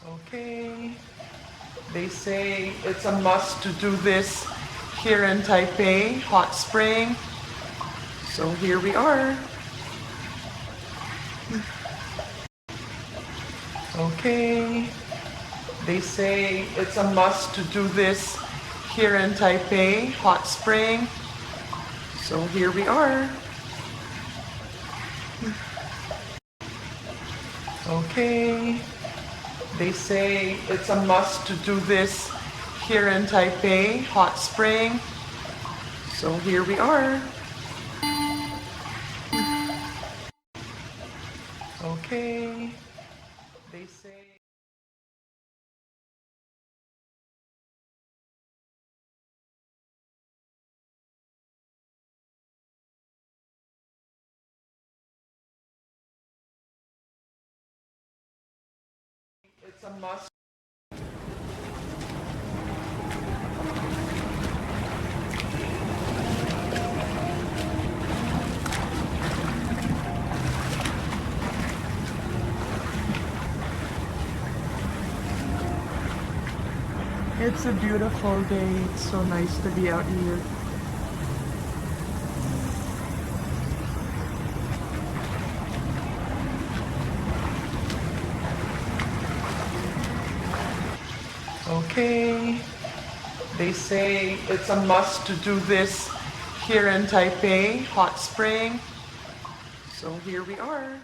Okay. They say it's a must to do this here in Taipei, hot spring. So here we are. Okay. They say it's a must to do this here in Taipei, hot spring. So here we are. Okay. They say it's a must to do this here in Taipei, hot spring. So here we are. Okay. They say it's a must. It's a beautiful day. It's so nice to be out here. Okay. They say it's a must to do this here in Taipei, hot spring. So here we are.